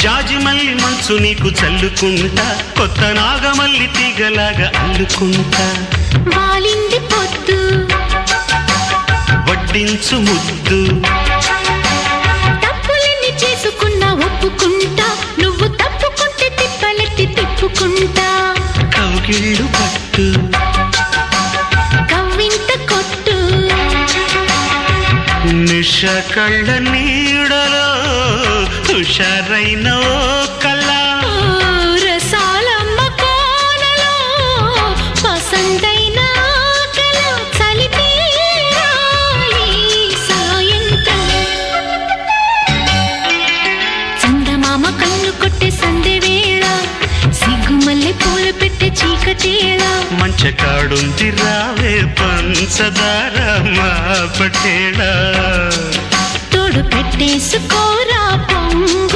జాజి మల్లి మంచు నీకు చల్లుకుంటా కొత్త నాగమల్లి తీగలాగా అల్లుకుంటా వాలింది పొద్దు వడ్డించు ముద్దు తప్పులన్నీ చేసుకున్నా ఒప్పుకుంటా నువ్వు తప్పుకుంటే తిప్పలెత్తి తిప్పుకుంటా కౌగిళ్ళు పట్టు కవ్వింత కొట్టు నిష కళ్ళ నీడలో హుషారైన ఓ కళ రసాలమ్మ కోనలో పసందైన కళ చలితీరాలి సాయంత్రం చందమామ కన్ను కొట్టే సందె వేళ సిగ్గుమల్లె పూలు పెట్టే చీకటేళ మంచకాడుంది రావే పంచదార మా పటేళ తోడు పెట్టేసుకోరా పొంగ